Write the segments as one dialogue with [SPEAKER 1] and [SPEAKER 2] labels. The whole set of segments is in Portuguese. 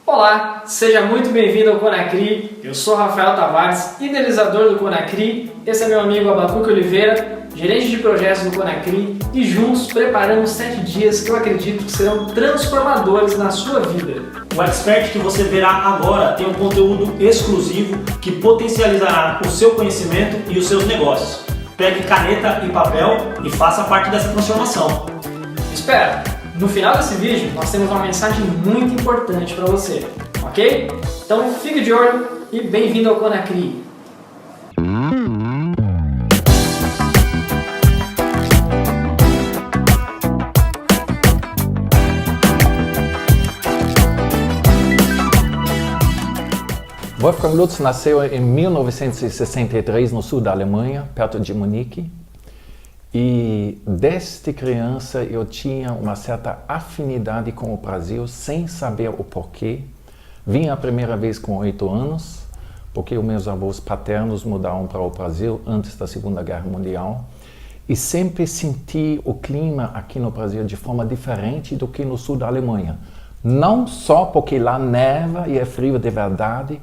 [SPEAKER 1] Olá, seja muito bem-vindo ao Conacri. Eu sou Rafael Tavares, idealizador do Conacri. Esse é meu amigo Abacuque Oliveira, gerente de projetos do Conacri, e juntos preparamos 7 dias que eu acredito que serão transformadores na sua vida.
[SPEAKER 2] O Expert que você verá agora tem um conteúdo exclusivo que potencializará o seu conhecimento e os seus negócios. Pegue caneta e papel e faça parte dessa transformação.
[SPEAKER 1] Espera, no final desse vídeo nós temos uma mensagem muito importante para você, ok? Então fique de olho e bem-vindo ao Conacri.
[SPEAKER 3] Wolfgang Lutz nasceu em 1963 no sul da Alemanha, perto de Munique. E desde criança eu tinha uma certa afinidade com o Brasil, sem saber o porquê. Vim a primeira vez com 8 anos, porque os meus avós paternos mudaram para o Brasil antes da Segunda Guerra Mundial. E sempre senti o clima aqui no Brasil de forma diferente do que no sul da Alemanha. Não só porque lá neva e é frio de verdade,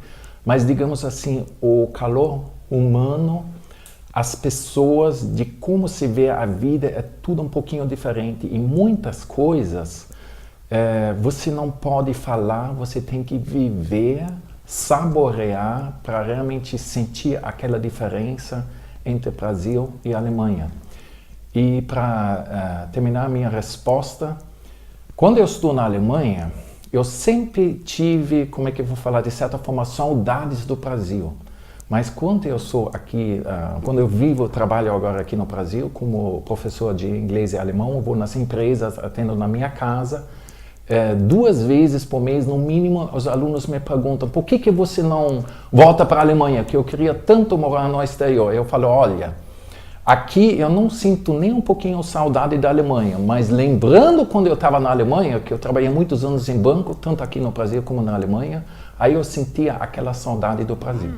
[SPEAKER 3] mas, digamos assim, o calor humano, as pessoas, de como se vê a vida, é tudo um pouquinho diferente. E muitas coisas você não pode falar, você tem que viver, saborear para realmente sentir aquela diferença entre Brasil e Alemanha. E para terminar a minha resposta, quando eu estou na Alemanha, eu sempre tive, como é que eu vou falar, de certa forma, saudades do Brasil. Mas quando eu sou aqui, quando eu vivo, trabalho agora aqui no Brasil como professor de inglês e alemão, eu vou nas empresas, atendo na minha casa, 2 vezes por mês, no mínimo, os alunos me perguntam: por que você não volta para a Alemanha, que eu queria tanto morar no exterior? Eu falo: olha, aqui eu não sinto nem um pouquinho saudade da Alemanha, mas lembrando quando eu estava na Alemanha, que eu trabalhei muitos anos em banco, tanto aqui no Brasil como na Alemanha, aí eu sentia aquela saudade do Brasil.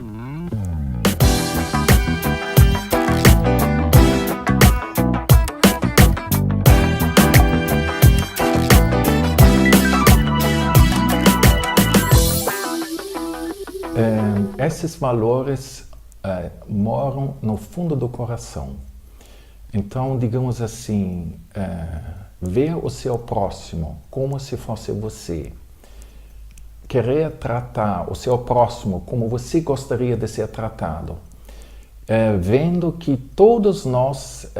[SPEAKER 3] Esses valores moram no fundo do coração. Então, digamos assim, ver o seu próximo como se fosse você, querer tratar o seu próximo como você gostaria de ser tratado, vendo que todos nós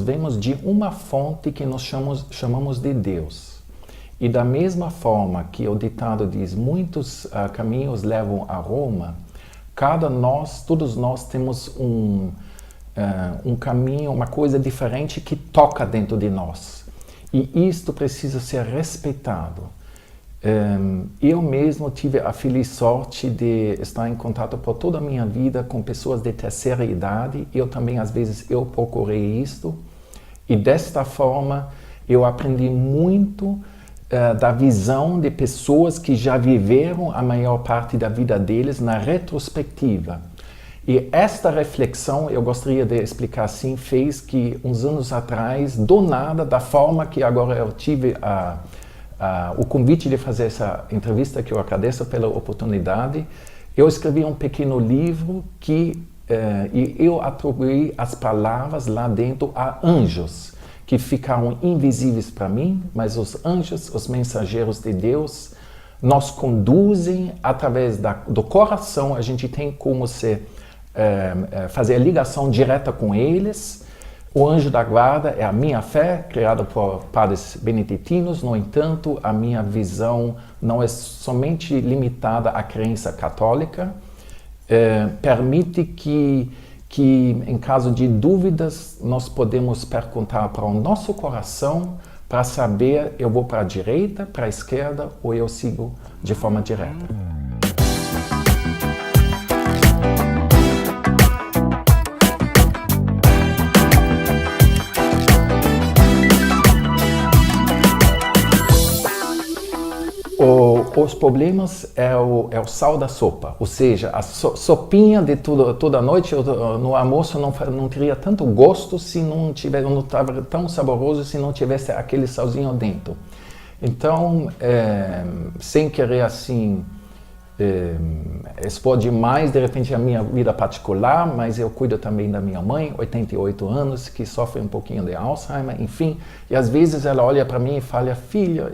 [SPEAKER 3] vemos de uma fonte que nós chamamos de Deus. E da mesma forma que o ditado diz, muitos caminhos levam a Roma, todos nós temos um caminho, uma coisa diferente que toca dentro de nós. E isto precisa ser respeitado. Eu mesmo tive a feliz sorte de estar em contato por toda a minha vida com pessoas de terceira idade. Eu também, às vezes, eu procurei isto. E desta forma, eu aprendi muito da visão de pessoas que já viveram a maior parte da vida deles na retrospectiva. E esta reflexão, eu gostaria de explicar assim, fez que uns anos atrás, do nada, da forma que agora eu tive o convite de fazer essa entrevista, que eu agradeço pela oportunidade, eu escrevi um pequeno livro e eu atribuí as palavras lá dentro a anjos, que ficaram invisíveis para mim, mas os anjos, os mensageiros de Deus, nos conduzem através do coração. A gente tem como fazer a ligação direta com eles. O anjo da guarda é a minha fé, criada por padres beneditinos. No entanto, a minha visão não é somente limitada à crença católica. Permite que em caso de dúvidas, nós podemos perguntar para o nosso coração para saber, eu vou para a direita, para a esquerda, ou eu sigo de forma direta. Os problemas é o sal da sopa, ou seja, a sopinha de toda noite no almoço não teria tanto gosto se não estava tão saboroso se não tivesse aquele salzinho dentro. Então, sem querer assim expor demais, de repente, a minha vida particular, mas eu cuido também da minha mãe, 88 anos, que sofre um pouquinho de Alzheimer, enfim. E às vezes ela olha para mim e fala, filho,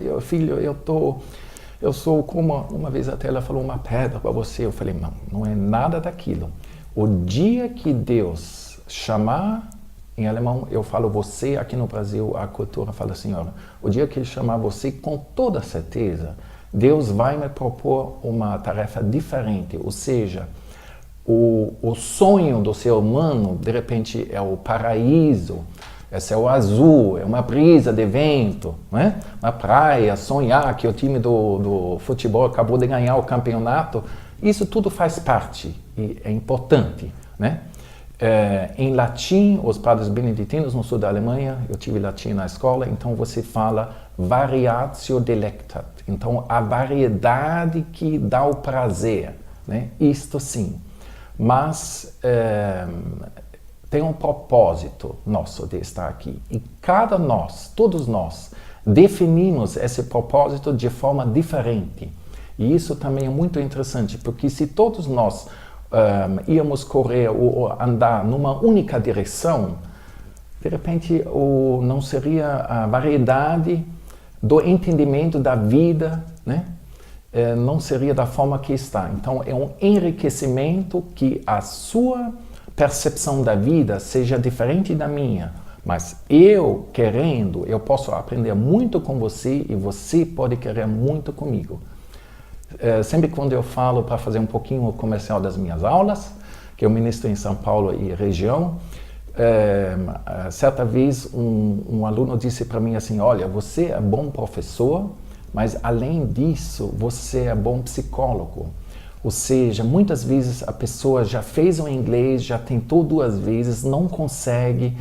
[SPEAKER 3] eu sou como, uma vez até ela falou, uma pedra para você. Eu falei, não é nada daquilo. O dia que Deus chamar, em alemão eu falo você, aqui no Brasil a cultura fala senhora, o dia que Ele chamar você, com toda certeza, Deus vai me propor uma tarefa diferente, ou seja, o sonho do ser humano, de repente, é o paraíso, é céu azul, é uma brisa de vento, né? Uma praia, sonhar que o time do futebol acabou de ganhar o campeonato, isso tudo faz parte e é importante, né? Em latim, os padres beneditinos no sul da Alemanha, eu tive latim na escola, então você fala variatio delectat, então a variedade que dá o prazer, né? Isto sim, mas tem um propósito nosso de estar aqui e todos nós, definimos esse propósito de forma diferente e isso também é muito interessante, porque se todos nós íamos correr ou andar numa única direção, de repente não seria a variedade do entendimento da vida, né? Não seria da forma que está. Então é um enriquecimento que a sua percepção da vida seja diferente da minha, mas eu querendo, eu posso aprender muito com você e você pode querer muito comigo. Sempre quando eu falo para fazer um pouquinho o comercial das minhas aulas, que eu ministro em São Paulo e região, certa vez um aluno disse para mim assim, olha, você é bom professor, mas além disso, você é bom psicólogo. Ou seja, muitas vezes a pessoa já fez o inglês, já tentou 2 vezes, não consegue,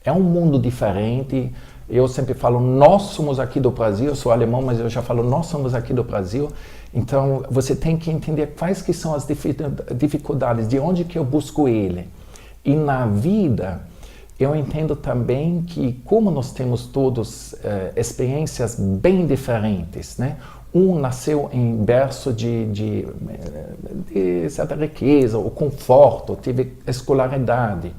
[SPEAKER 3] é um mundo diferente. Eu sempre falo, nós somos aqui do Brasil, eu sou alemão, mas eu já falo, nós somos aqui do Brasil. Então, você tem que entender quais que são as dificuldades, de onde que eu busco ele. E na vida, eu entendo também que, como nós temos todos experiências bem diferentes, né? Um nasceu em berço de certa riqueza, o conforto, teve escolaridade.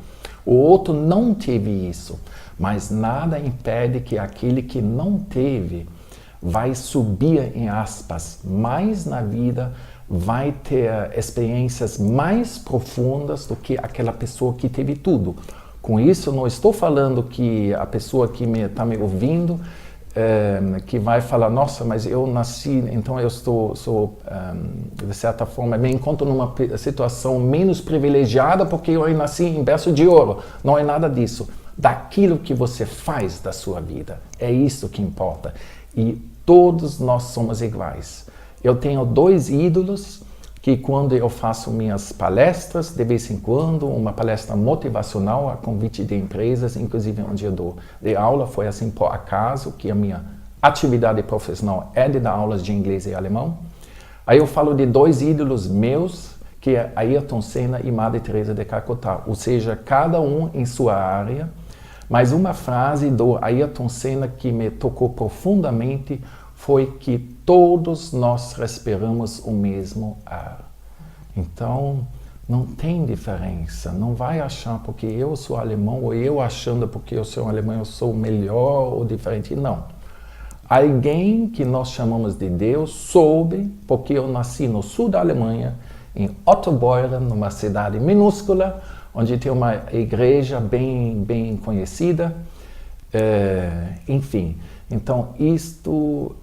[SPEAKER 3] O outro não teve isso, mas nada impede que aquele que não teve vai subir, em aspas, mais na vida, vai ter experiências mais profundas do que aquela pessoa que teve tudo. Com isso, não estou falando que a pessoa que está me ouvindo, que vai falar, nossa, mas eu nasci, então eu sou de certa forma, me encontro numa situação menos privilegiada porque eu nasci em berço de ouro. Não é nada disso. Daquilo que você faz da sua vida. É isso que importa. E todos nós somos iguais. Eu tenho 2 ídolos que quando eu faço minhas palestras, de vez em quando, uma palestra motivacional a convite de empresas, inclusive onde eu dou de aula, foi assim por acaso, que a minha atividade profissional é de dar aulas de inglês e alemão. Aí eu falo de 2 ídolos meus, que é Ayrton Senna e Madre Teresa de Calcutá, ou seja, cada um em sua área, mas uma frase do Ayrton Senna que me tocou profundamente foi que todos nós respiramos o mesmo ar. Então, não tem diferença. Não vai achar porque eu sou alemão ou eu achando porque eu sou alemão eu sou melhor ou diferente. Não. Alguém que nós chamamos de Deus soube, porque eu nasci no sul da Alemanha, em Ottobeuren, numa cidade minúscula, onde tem uma igreja bem conhecida. Enfim, então isto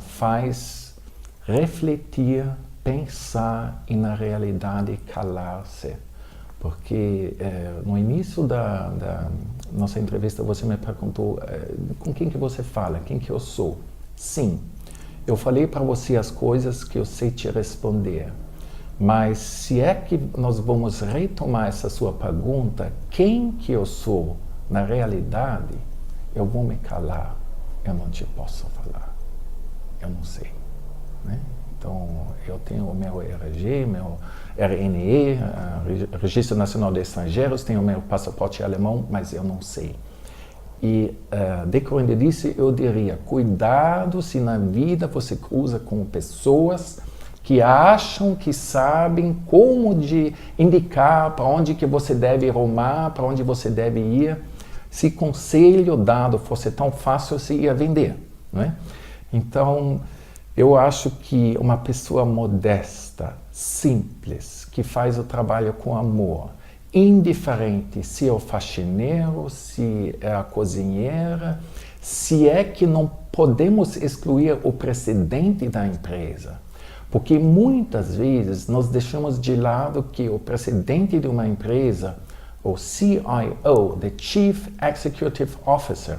[SPEAKER 3] faz refletir, pensar e na realidade calar-se. Porque no início da nossa entrevista você me perguntou com quem que você fala, quem que eu sou. Sim, eu falei para você as coisas que eu sei te responder. Mas se é que nós vamos retomar essa sua pergunta, quem que eu sou na realidade, eu vou me calar, eu não te posso falar, eu não sei, né? Então, eu tenho o meu RG, meu RNE, Registro Nacional de Estrangeiros, tenho o meu passaporte alemão, mas eu não sei. E decorrendo disso, eu diria, cuidado se na vida você cruza com pessoas que acham que sabem como de indicar para onde que você deve rumar, para onde você deve ir. Se conselho dado fosse tão fácil, você ia vender, não é? Então, eu acho que uma pessoa modesta, simples, que faz o trabalho com amor, indiferente se é o faxineiro, se é a cozinheira, se é que não podemos excluir o presidente da empresa. Porque muitas vezes nós deixamos de lado que o presidente de uma empresa, o CIO, the Chief Executive Officer,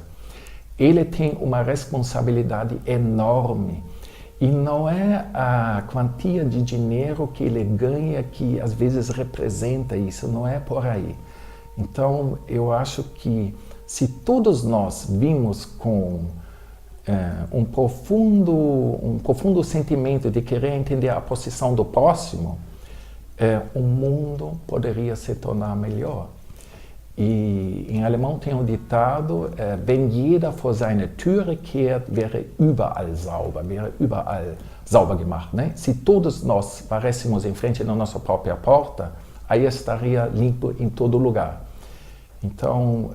[SPEAKER 3] ele tem uma responsabilidade enorme. E não é a quantia de dinheiro que ele ganha que às vezes representa isso, não é por aí. Então, eu acho que se todos nós vimos com um profundo sentimento de querer entender a posição do próximo, o mundo poderia se tornar melhor. E em alemão tem um ditado, wenn jeder vor seine Türe kehrt, wäre überall sauber gemacht. Né? Se todos nós parássemos em frente da nossa própria porta, aí estaria limpo em todo lugar. Então,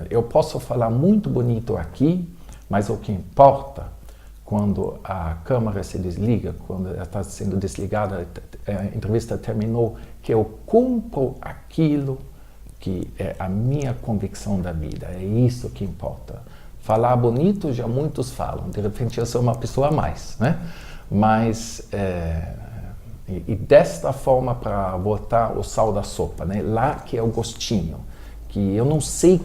[SPEAKER 3] eu posso falar muito bonito aqui, mas o que importa, quando a câmera se desliga, quando ela está sendo desligada, a entrevista terminou, que eu cumpro aquilo que é a minha convicção da vida, é isso que importa. Falar bonito, já muitos falam, de repente eu sou uma pessoa a mais, né? Mas, e desta forma para botar o sal da sopa, né? Lá que é o gostinho, que eu não sei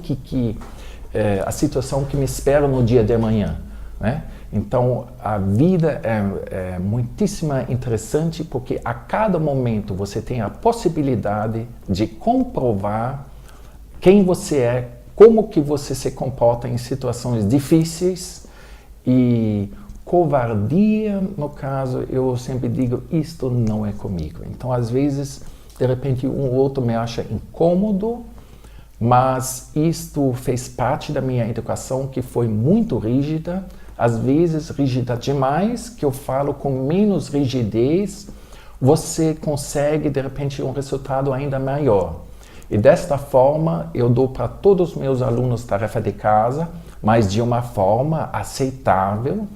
[SPEAKER 3] a situação que me espera no dia de amanhã, né? Então, a vida é muitíssimo interessante porque a cada momento você tem a possibilidade de comprovar quem você é, como que você se comporta em situações difíceis e covardia, no caso, eu sempre digo, isto não é comigo. Então, às vezes, de repente, um ou outro me acha incômodo, mas isto fez parte da minha educação que foi muito rígida, às vezes rígida demais, que eu falo com menos rigidez, você consegue de repente um resultado ainda maior. E desta forma eu dou para todos os meus alunos tarefa de casa, mas de uma forma aceitável.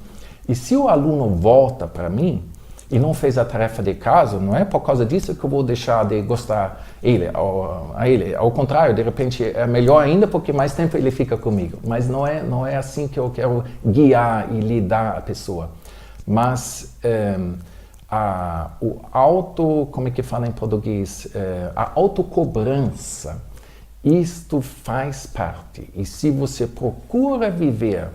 [SPEAKER 3] E se o aluno volta para mim e não fez a tarefa de casa, não é por causa disso que eu vou deixar de gostar a ele. Ao contrário, de repente é melhor ainda porque mais tempo ele fica comigo. Mas não é assim que eu quero guiar e lidar a pessoa. Mas como é que fala em português? A autocobrança, isto faz parte. E se você procura viver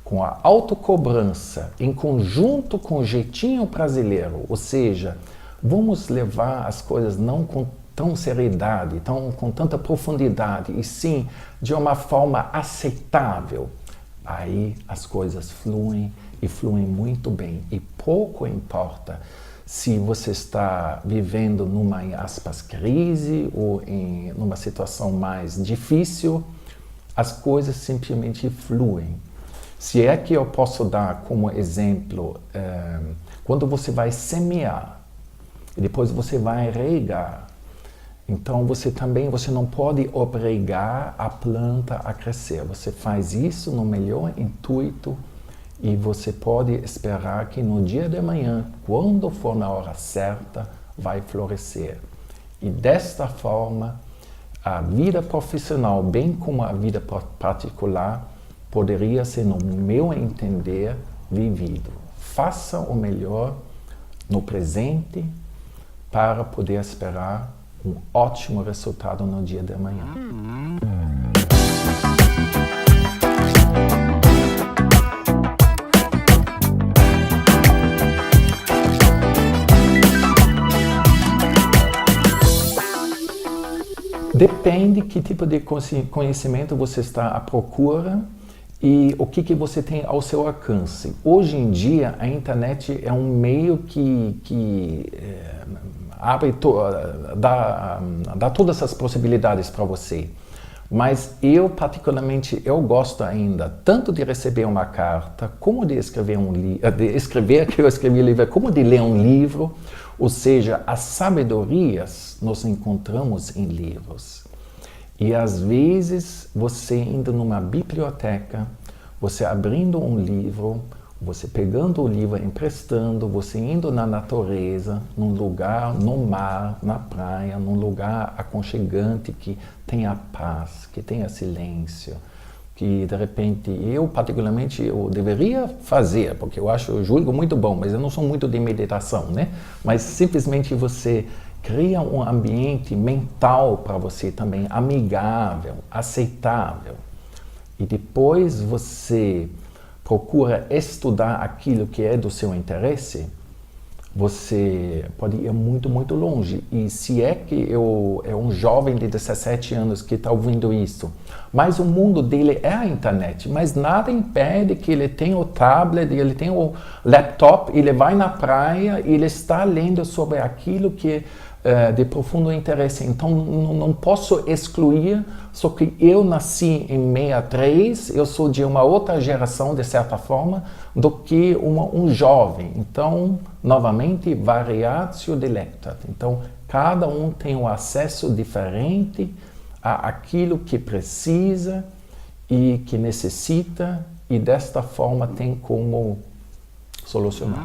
[SPEAKER 3] com a autocobrança em conjunto com o jeitinho brasileiro, ou seja, vamos levar as coisas não com tão seriedade, com tanta profundidade, e sim de uma forma aceitável, aí as coisas fluem e fluem muito bem. E pouco importa se você está vivendo numa, em aspas, crise ou numa situação mais difícil, as coisas simplesmente fluem. Se é que eu posso dar como exemplo, quando você vai semear, e depois você vai regar, então você não pode obrigar a planta a crescer. Você faz isso no melhor intuito e você pode esperar que no dia de amanhã, quando for na hora certa, vai florescer. E desta forma, a vida profissional, bem como a vida particular, poderia ser, no meu entender, vivido. Faça o melhor no presente para poder esperar um ótimo resultado no dia de amanhã. Depende que tipo de conhecimento você está à procura e o que você tem ao seu alcance. Hoje em dia, a internet é um meio que dá todas essas possibilidades para você. Mas eu, particularmente, eu gosto ainda tanto de receber uma carta, como de escrever que eu escrevi um livro, como de ler um livro. Ou seja, as sabedorias nós encontramos em livros. E às vezes, você indo numa biblioteca, você abrindo um livro, você pegando o livro, emprestando, você indo na natureza, num lugar, no mar, na praia, num lugar aconchegante que tenha paz, que tenha silêncio, que de repente eu particularmente eu deveria fazer, porque eu julgo muito bom, mas eu não sou muito de meditação, né? Mas simplesmente você cria um ambiente mental para você também amigável, aceitável. E depois você procura estudar aquilo que é do seu interesse, você pode ir muito, muito longe. E se é que é um jovem de 17 anos que está ouvindo isso, mas o mundo dele é a internet, mas nada impede que ele tenha o tablet, ele tenha o laptop, ele vai na praia e ele está lendo sobre aquilo que é de profundo interesse. Então não posso excluir, só que eu nasci em 63, eu sou de uma outra geração, de certa forma, do que um jovem. Então, novamente, variatio dilectat. Então, cada um tem um acesso diferente àquilo que precisa e que necessita, e desta forma tem como solucionar.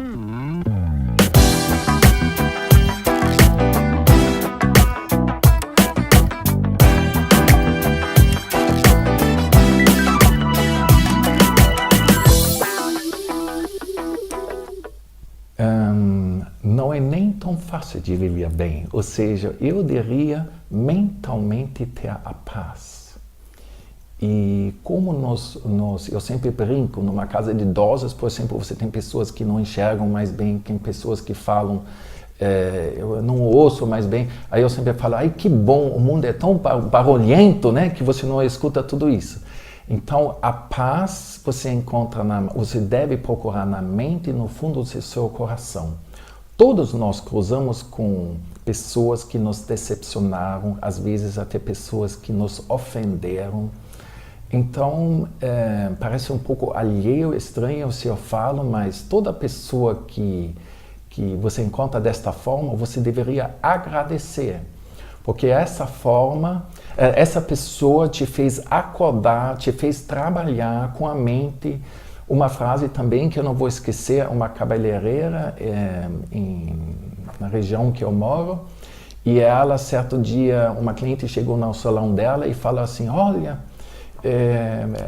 [SPEAKER 3] Não é nem tão fácil de viver bem, ou seja, eu diria mentalmente ter a paz. E como eu sempre brinco, numa casa de idosos, por exemplo, você tem pessoas que não enxergam mais bem, tem pessoas que falam, eu não ouço mais bem, aí eu sempre falo, ai que bom, o mundo é tão barulhento, né, que você não escuta tudo isso. Então, a paz você deve procurar na mente e no fundo do seu coração. Todos nós cruzamos com pessoas que nos decepcionaram, às vezes até pessoas que nos ofenderam. Então, parece um pouco alheio, estranho se eu falo, mas toda pessoa que você encontra desta forma, você deveria agradecer. Porque essa pessoa te fez acordar, te fez trabalhar com a mente. Uma frase também que eu não vou esquecer, uma cabeleireira na região que eu moro, e ela, certo dia, uma cliente chegou no salão dela e falou assim, olha,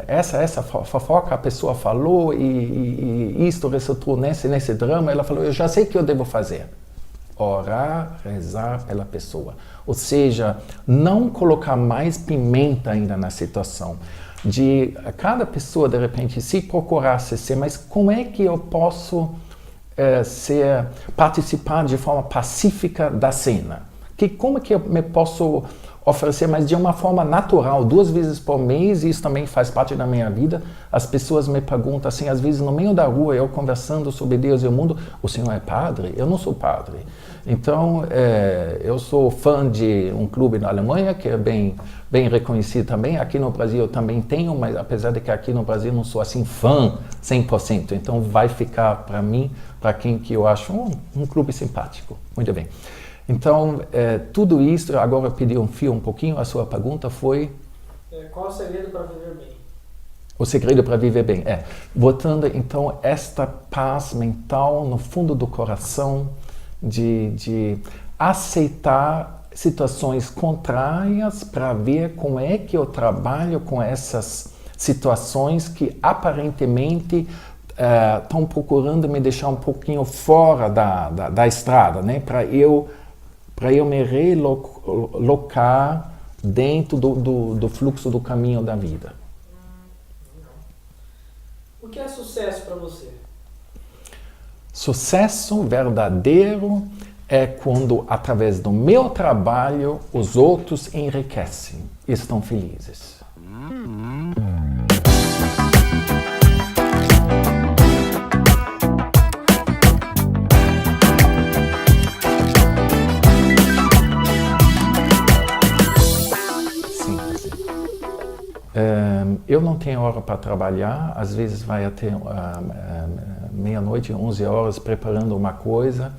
[SPEAKER 3] essa fofoca a pessoa falou e isto resultou nesse drama. Ela falou, eu já sei o que eu devo fazer. Orar, rezar pela pessoa. Ou seja, não colocar mais pimenta ainda na situação. De cada pessoa, de repente, se procurasse ser, mas como é que eu posso participar de forma pacífica da cena? Como é que eu me posso oferecer, mas de uma forma natural, 2 vezes por mês, e isso também faz parte da minha vida. As pessoas me perguntam assim, às vezes no meio da rua, eu conversando sobre Deus e o mundo, o senhor é padre? Eu não sou padre. Então, eu sou fã de um clube na Alemanha, que é bem reconhecido também. Aqui no Brasil eu também tenho, mas apesar de que aqui no Brasil eu não sou assim fã 100%. Então, vai ficar para mim, para quem que eu acho um clube simpático. Muito bem. Então, tudo isso, agora eu pedi um pouquinho, a sua pergunta foi...
[SPEAKER 1] Qual o segredo para viver bem?
[SPEAKER 3] O segredo para viver bem botando então esta paz mental no fundo do coração, de aceitar situações contrárias para ver como é que eu trabalho com essas situações que aparentemente estão procurando me deixar um pouquinho fora da estrada, né? Para eu me relocar dentro do fluxo do caminho da vida.
[SPEAKER 1] O que é sucesso para você?
[SPEAKER 3] Sucesso verdadeiro é quando, através do meu trabalho, os outros enriquecem e estão felizes. Eu não tenho hora para trabalhar, às vezes vai até meia-noite, 11 horas preparando uma coisa.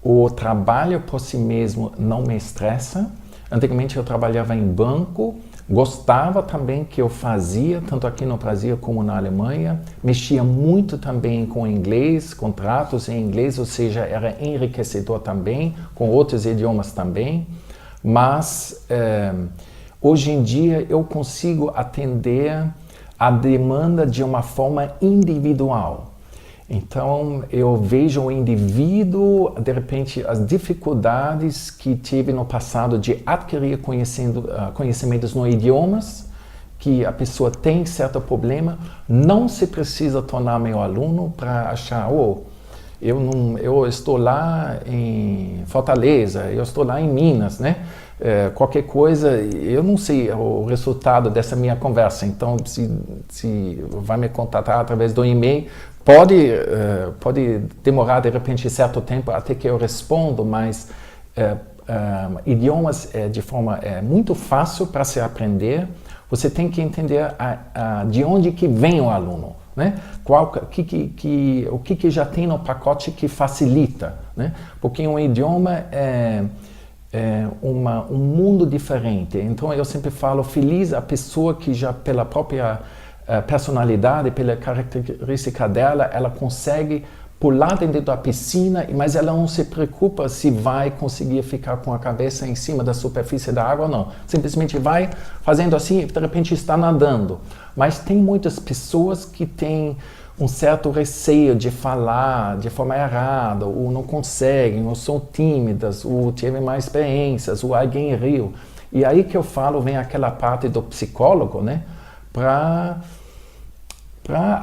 [SPEAKER 3] O trabalho por si mesmo não me estressa. Antigamente eu trabalhava em banco, gostava também que eu fazia, tanto aqui no Brasil como na Alemanha. Mexia muito também com inglês, contratos em inglês, ou seja, era enriquecedor também, com outros idiomas também. Mas hoje em dia eu consigo atender a demanda de uma forma individual. Então, eu vejo o indivíduo, de repente, as dificuldades que tive no passado de adquirir conhecimentos no idiomas, que a pessoa tem certo problema, não se precisa tornar meu aluno para achar, eu estou lá em Fortaleza, eu estou lá em Minas, né? Qualquer coisa, eu não sei o resultado dessa minha conversa, então se vai me contatar através do e-mail, pode demorar de repente certo tempo até que eu respondo, mas idiomas de forma muito fácil para se aprender. Você tem que entender de onde que vem o aluno, né? O que já tem no pacote que facilita, né? Porque um idioma é um mundo diferente. Então eu sempre falo, feliz a pessoa que já pela própria personalidade, pela característica dela, ela consegue pular dentro da piscina, mas ela não se preocupa se vai conseguir ficar com a cabeça em cima da superfície da água ou não. Simplesmente vai fazendo assim e de repente está nadando. Mas tem muitas pessoas que têm um certo receio de falar de forma errada, ou não conseguem, ou são tímidas, ou tiveram mais experiências, ou alguém riu. E aí que eu falo, vem aquela parte do psicólogo, né? Para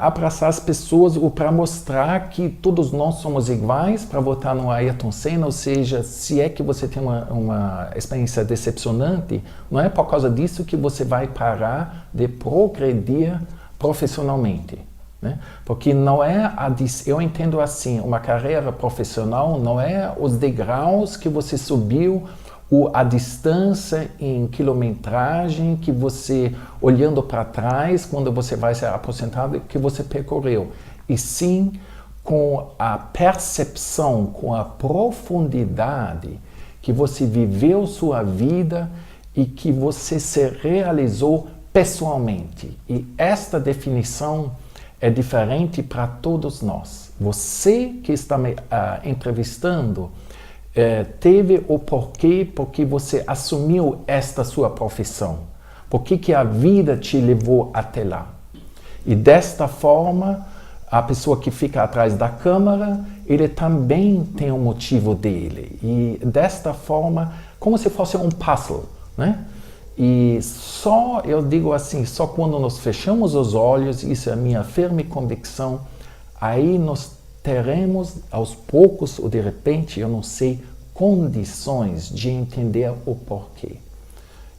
[SPEAKER 3] abraçar as pessoas ou para mostrar que todos nós somos iguais, para votar no Ayrton Senna, ou seja, se é que você tem uma experiência decepcionante, não é por causa disso que você vai parar de progredir profissionalmente, né? Porque não é eu entendo assim, uma carreira profissional não é os degraus que você subiu, ou a distância em quilometragem que você, olhando para trás, quando você vai ser aposentado, que você percorreu. E sim com a percepção, com a profundidade que você viveu sua vida e que você se realizou pessoalmente. E esta definição é diferente para todos nós. Você que está me entrevistando, teve o porquê, porque você assumiu esta sua profissão. Por que a vida te levou até lá? E desta forma, a pessoa que fica atrás da câmera, ele também tem um motivo dele. E desta forma, como se fosse um puzzle, né? E só, eu digo assim, só quando nós fechamos os olhos, isso é a minha firme convicção, aí nós teremos aos poucos ou de repente, eu não sei, condições de entender o porquê.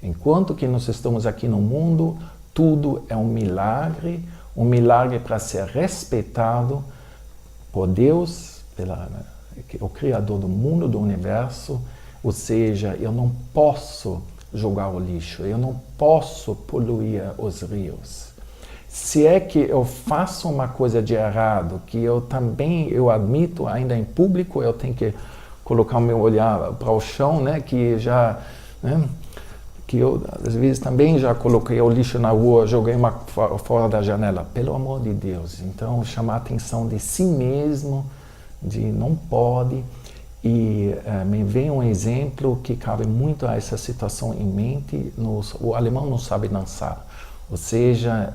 [SPEAKER 3] Enquanto que nós estamos aqui no mundo, tudo é um milagre para ser respeitado por Deus, o Criador do mundo, do universo. Ou seja, eu não posso jogar o lixo, eu não posso poluir os rios. Se é que eu faço uma coisa de errado, que eu admito ainda em público, eu tenho que colocar o meu olhar para o chão, né, que já, né, que eu às vezes também já coloquei o lixo na rua, joguei fora da janela, pelo amor de Deus. Então chamar a atenção de si mesmo, de não pode, e me vem um exemplo que cabe muito a essa situação em mente. O alemão não sabe dançar. Ou seja,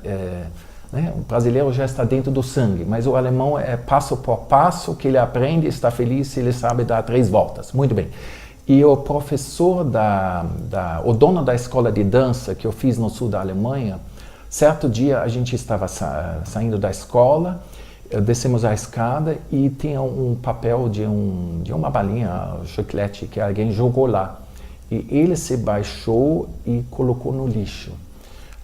[SPEAKER 3] né, o brasileiro já está dentro do sangue, mas o alemão é passo por passo que ele aprende, está feliz se ele sabe dar 3 voltas. Muito bem. E o professor, o dono da escola de dança que eu fiz no sul da Alemanha, certo dia a gente estava saindo da escola, descemos a escada e tinha um papel de uma balinha, chiclete, que alguém jogou lá. E ele se baixou e colocou no lixo.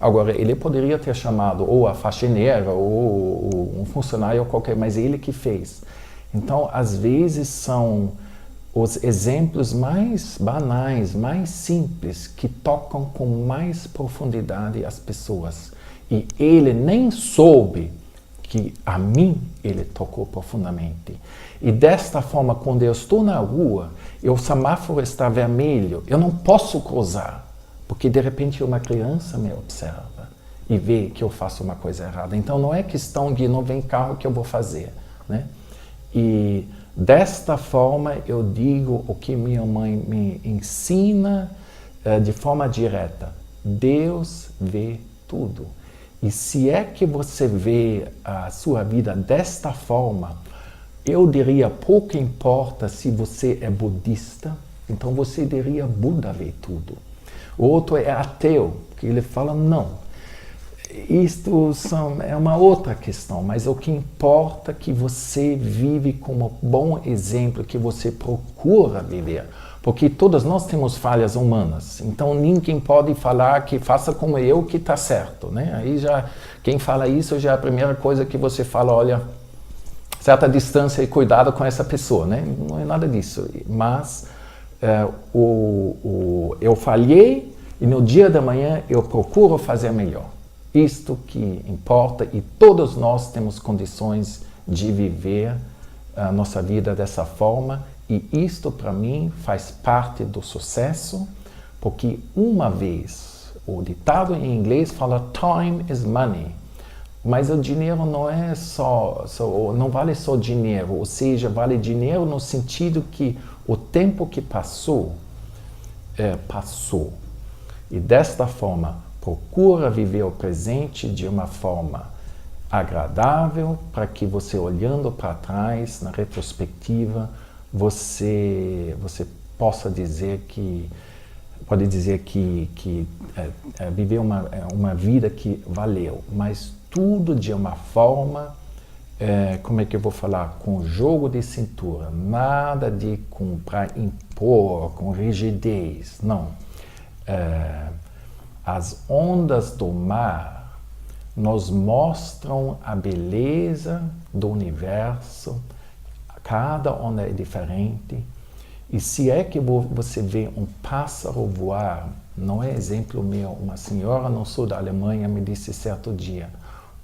[SPEAKER 3] Agora, ele poderia ter chamado ou a faxineira ou um funcionário qualquer, mas ele que fez. Então, às vezes são os exemplos mais banais, mais simples, que tocam com mais profundidade as pessoas. E ele nem soube que a mim ele tocou profundamente. E desta forma, quando eu estou na rua e o semáforo está vermelho, eu não posso cruzar, porque de repente uma criança me observa e vê que eu faço uma coisa errada. Então não é questão de não vem carro que eu vou fazer, né? E desta forma eu digo o que minha mãe me ensina de forma direta. Deus vê tudo. E se é que você vê a sua vida desta forma, eu diria, pouco importa se você é budista, então você diria, Buda vê tudo. O outro é ateu, que ele fala, não. Isto é uma outra questão, mas o que importa é que você vive como bom exemplo, que você procura viver. Porque todos nós temos falhas humanas, então ninguém pode falar que faça como eu que está certo, né? Aí já, quem fala isso já é a primeira coisa que você fala, olha, certa distância e cuidado com essa pessoa, né? Não é nada disso, mas eu falhei e no dia da manhã eu procuro fazer melhor. Isto que importa e todos nós temos condições de viver a nossa vida dessa forma. E isto, para mim, faz parte do sucesso, porque uma vez, o ditado em inglês fala time is money, mas o dinheiro não é não vale só dinheiro, ou seja, vale dinheiro no sentido que o tempo que passou, passou. E desta forma, procura viver o presente de uma forma agradável, para que você, olhando para trás, na retrospectiva, você possa dizer que viveu uma vida que valeu, mas tudo de uma forma, como é que eu vou falar, com jogo de cintura, nada de para impor, com rigidez, não. As ondas do mar nos mostram a beleza do universo. Cada onda é diferente. E se é que você vê um pássaro voar, não é exemplo meu, uma senhora no sul da Alemanha me disse certo dia,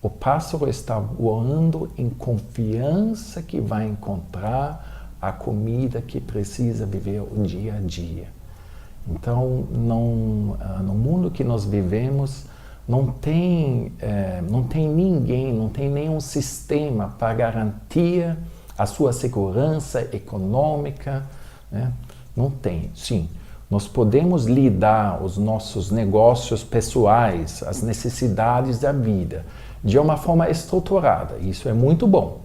[SPEAKER 3] o pássaro está voando em confiança que vai encontrar a comida que precisa viver o dia a dia. Então, no mundo que nós vivemos, não tem ninguém, não tem nenhum sistema para garantir a sua segurança econômica, né? Não tem. Sim, nós podemos lidar os nossos negócios pessoais, as necessidades da vida, de uma forma estruturada. Isso é muito bom,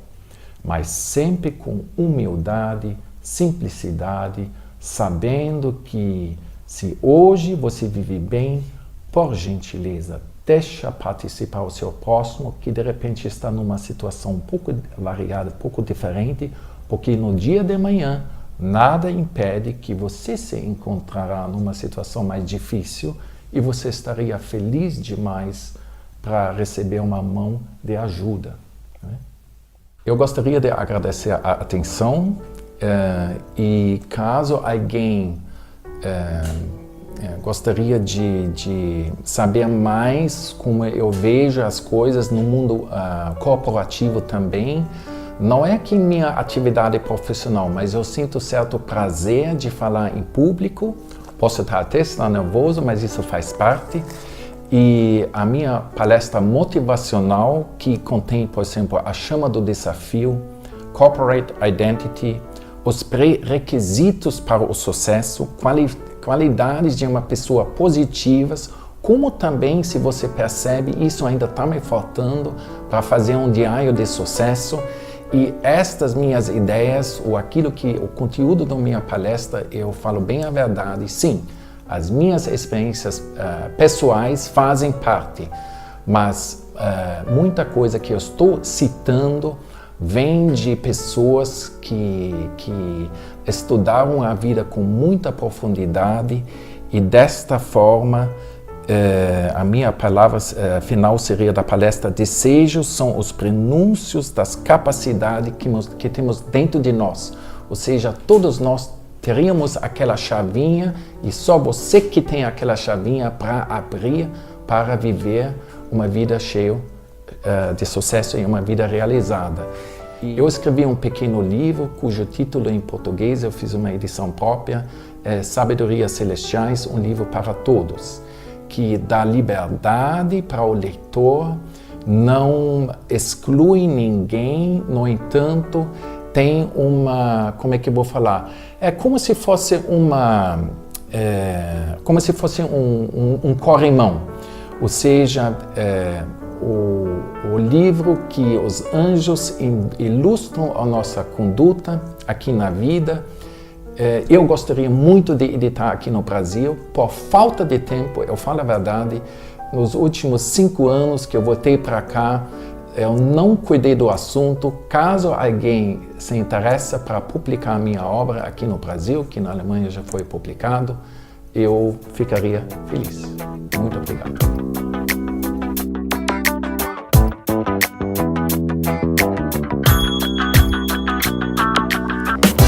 [SPEAKER 3] mas sempre com humildade, simplicidade, sabendo que se hoje você vive bem, por gentileza, deixa participar o seu próximo, que de repente está numa situação um pouco variada, um pouco diferente, porque no dia de manhã, nada impede que você se encontrará numa situação mais difícil e você estaria feliz demais para receber uma mão de ajuda, né? Eu gostaria de agradecer a atenção e caso alguém gostaria de saber mais como eu vejo as coisas no mundo corporativo também. Não é que minha atividade profissional, mas eu sinto certo prazer de falar em público. Posso até estar nervoso, mas isso faz parte. E a minha palestra motivacional, que contém, por exemplo, a chama do desafio, Corporate Identity, os pré-requisitos para o sucesso, qualidades de uma pessoa positivas, como também, se você percebe, isso ainda está me faltando para fazer um diário de sucesso. E estas minhas ideias, ou o conteúdo da minha palestra, eu falo bem a verdade, sim, as minhas experiências pessoais fazem parte, mas muita coisa que eu estou citando vem de pessoas que estudaram a vida com muita profundidade e desta forma a minha palavra final seria da palestra: desejos são os prenúncios das capacidades que temos dentro de nós, ou seja, todos nós teríamos aquela chavinha e só você que tem aquela chavinha para abrir, para viver uma vida cheia de sucesso e uma vida realizada. Eu escrevi um pequeno livro cujo título em português, eu fiz uma edição própria, Sabedorias Celestiais, um livro para todos, que dá liberdade para o leitor, não exclui ninguém, no entanto, tem uma, como é que eu vou falar? É como se fosse um corrimão, ou seja, o livro que os anjos ilustram a nossa conduta aqui na vida. Eu gostaria muito de editar aqui no Brasil, por falta de tempo, eu falo a verdade, nos últimos 5 anos que eu voltei para cá, eu não cuidei do assunto. Caso alguém se interesse para publicar a minha obra aqui no Brasil, que na Alemanha já foi publicado, eu ficaria feliz. Muito obrigado.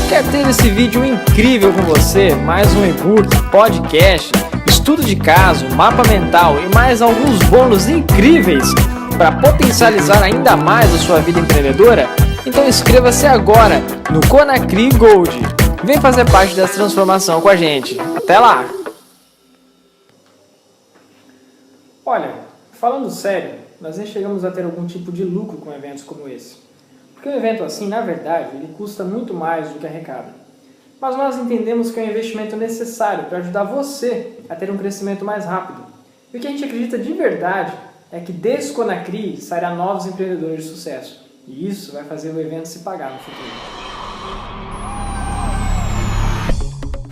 [SPEAKER 1] Quer ter esse vídeo incrível com você, mais um e-book, podcast, estudo de caso, mapa mental e mais alguns bônus incríveis para potencializar ainda mais a sua vida empreendedora? Então inscreva-se agora no Conacri Gold. Vem fazer parte dessa transformação com a gente. Até lá! Olha, falando sério, nós nem chegamos a ter algum tipo de lucro com eventos como esse. Porque um evento assim, na verdade, ele custa muito mais do que arrecada. Mas nós entendemos que é um investimento necessário para ajudar você a ter um crescimento mais rápido. E o que a gente acredita de verdade é que desse Conacri sairá novos empreendedores de sucesso. E isso vai fazer o evento se pagar no futuro.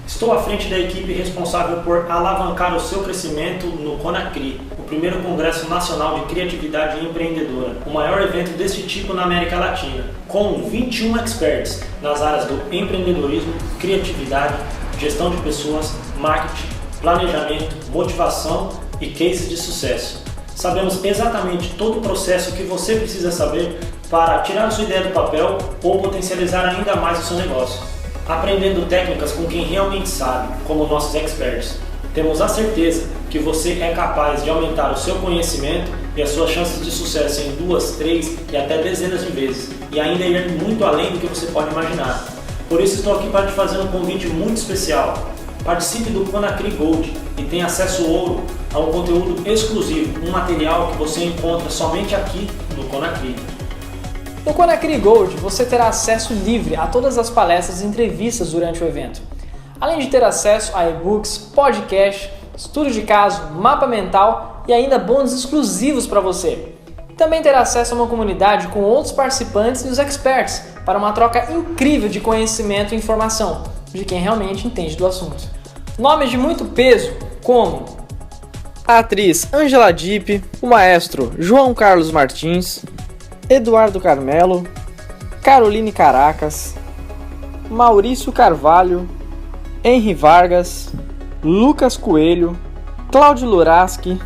[SPEAKER 2] Estou à frente da equipe responsável por alavancar o seu crescimento no Conacri, o primeiro Congresso Nacional de Criatividade Empreendedora, o maior evento desse tipo na América Latina, com 21 experts nas áreas do empreendedorismo, criatividade, gestão de pessoas, marketing, planejamento, motivação e cases de sucesso. Sabemos exatamente todo o processo que você precisa saber para tirar a sua ideia do papel ou potencializar ainda mais o seu negócio. Aprendendo técnicas com quem realmente sabe, como nossos experts. Temos a certeza que você é capaz de aumentar o seu conhecimento e as suas chances de sucesso em 2, 3 e até dezenas de vezes, e ainda ir muito além do que você pode imaginar. Por isso estou aqui para te fazer um convite muito especial. Participe do Conacri Gold e tenha acesso ouro a um conteúdo exclusivo, um material que você encontra somente aqui no Conacri.
[SPEAKER 1] No Conacri Gold, você terá acesso livre a todas as palestras e entrevistas durante o evento, além de ter acesso a e-books, podcast, estudo de caso, mapa mental e ainda bônus exclusivos para você. Também terá acesso a uma comunidade com outros participantes e os experts para uma troca incrível de conhecimento e informação de quem realmente entende do assunto. Nomes de muito peso como a atriz Angela Dipp, o maestro João Carlos Martins, Eduardo Carmelo, Caroline Caracas, Maurício Carvalho, Henry Vargas, Lucas Coelho, Cláudio Luraski,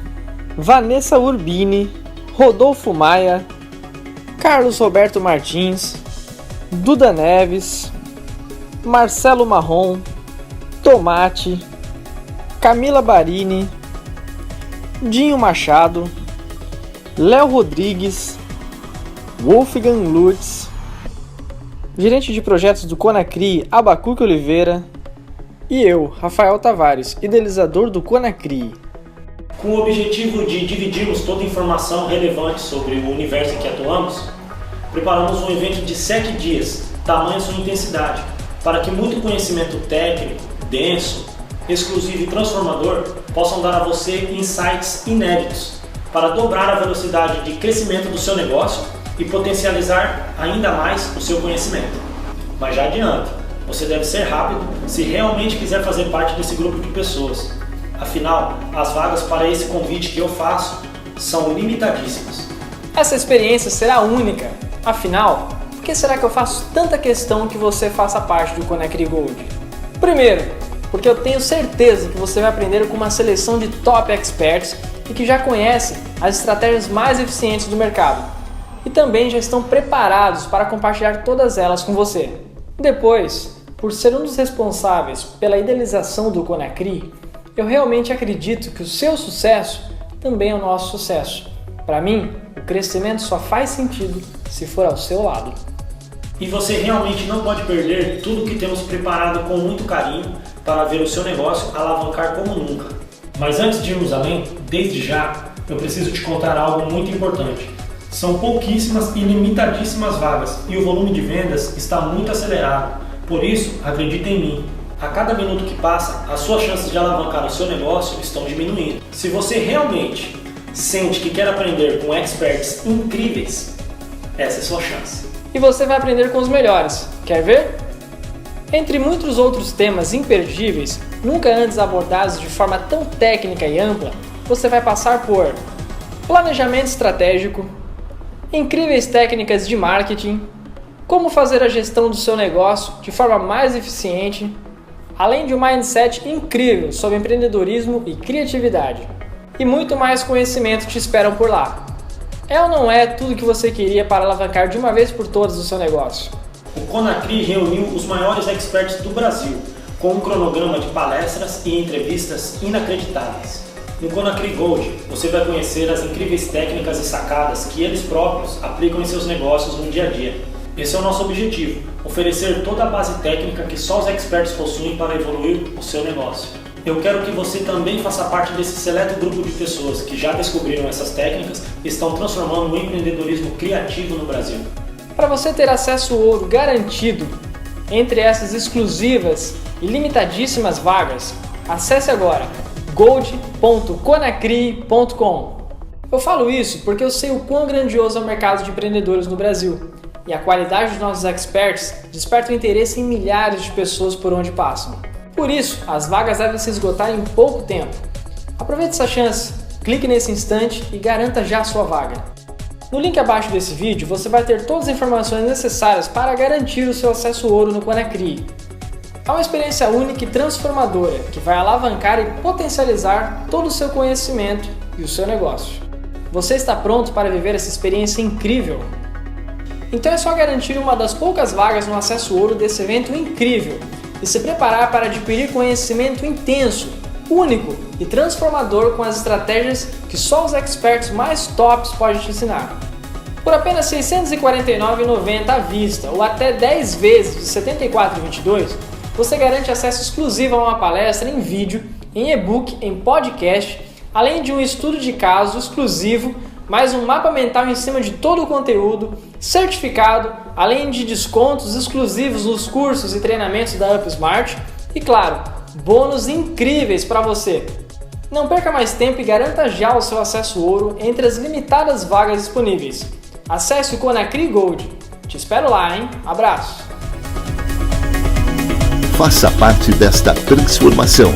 [SPEAKER 1] Vanessa Urbini, Rodolfo Maia, Carlos Roberto Martins, Duda Neves, Marcelo Marrom, Tomate, Camila Barini, Dinho Machado, Léo Rodrigues, Wolfgang Lutz, gerente de projetos do Conacri, Abacuque Oliveira, e eu, Rafael Tavares, idealizador do Conacri.
[SPEAKER 2] Com o objetivo de dividirmos toda a informação relevante sobre o universo em que atuamos, preparamos um evento de 7 dias, tamanha sua intensidade, para que muito conhecimento técnico, denso, exclusivo e transformador possam dar a você insights inéditos para dobrar a velocidade de crescimento do seu negócio e potencializar ainda mais o seu conhecimento. Mas já adianto, você deve ser rápido se realmente quiser fazer parte desse grupo de pessoas. Afinal, as vagas para esse convite que eu faço são limitadíssimas.
[SPEAKER 1] Essa experiência será única. Afinal, por que será que eu faço tanta questão que você faça parte do Conacri Gold? Primeiro, porque eu tenho certeza que você vai aprender com uma seleção de top experts e que já conhecem as estratégias mais eficientes do mercado. E também já estão preparados para compartilhar todas elas com você. Depois, Por ser um dos responsáveis pela idealização do Conacri, eu realmente acredito que o seu sucesso também é o nosso sucesso. Para mim, o crescimento só faz sentido se for ao seu lado.
[SPEAKER 2] E você realmente não pode perder tudo que temos preparado com muito carinho para ver o seu negócio alavancar como nunca. Mas antes de irmos além, desde já, eu preciso te contar algo muito importante. São pouquíssimas e limitadíssimas vagas e o volume de vendas está muito acelerado. Por isso, acredite em mim. A cada minuto que passa, as suas chances de alavancar o seu negócio estão diminuindo. Se você realmente sente que quer aprender com experts incríveis, essa é a sua chance.
[SPEAKER 1] E você vai aprender com os melhores. Quer ver? Entre muitos outros temas imperdíveis, nunca antes abordados de forma tão técnica e ampla, você vai passar por planejamento estratégico, incríveis técnicas de marketing, como fazer a gestão do seu negócio de forma mais eficiente, além de um mindset incrível sobre empreendedorismo e criatividade. E muito mais conhecimento te esperam por lá. É ou não é tudo que você queria para alavancar de uma vez por todas o seu negócio?
[SPEAKER 2] O Conacri reuniu os maiores experts do Brasil, com um cronograma de palestras e entrevistas inacreditáveis. No Conacri Gold, você vai conhecer as incríveis técnicas e sacadas que eles próprios aplicam em seus negócios no dia a dia. Esse é o nosso objetivo, oferecer toda a base técnica que só os experts possuem para evoluir o seu negócio. Eu quero que você também faça parte desse seleto grupo de pessoas que já descobriram essas técnicas e estão transformando o empreendedorismo criativo no Brasil.
[SPEAKER 1] Para você ter acesso ao ouro garantido entre essas exclusivas e limitadíssimas vagas, acesse agora gold.conacri.com. Eu falo isso porque eu sei o quão grandioso é o mercado de empreendedores no Brasil e a qualidade dos nossos experts desperta o interesse em milhares de pessoas por onde passam. Por isso, as vagas devem se esgotar em pouco tempo. Aproveite essa chance, clique nesse instante e garanta já a sua vaga. No link abaixo desse vídeo você vai ter todas as informações necessárias para garantir o seu acesso ouro no Conacri. É uma experiência única e transformadora que vai alavancar e potencializar todo o seu conhecimento e o seu negócio. Você está pronto para viver essa experiência incrível? Então é só garantir uma das poucas vagas no acesso ouro desse evento incrível e se preparar para adquirir conhecimento intenso, único e transformador com as estratégias que só os experts mais tops podem te ensinar. Por apenas R$ 649,90 à vista ou até 10 vezes de R$ 74,22, você garante acesso exclusivo a uma palestra em vídeo, em e-book, em podcast, além de um estudo de caso exclusivo, mais um mapa mental em cima de todo o conteúdo, certificado, além de descontos exclusivos nos cursos e treinamentos da UpSmart e, claro, bônus incríveis para você. Não perca mais tempo e garanta já o seu acesso ouro entre as limitadas vagas disponíveis. Acesse o Conacri Gold. Te espero lá, hein? Abraço!
[SPEAKER 4] Faça parte desta transformação.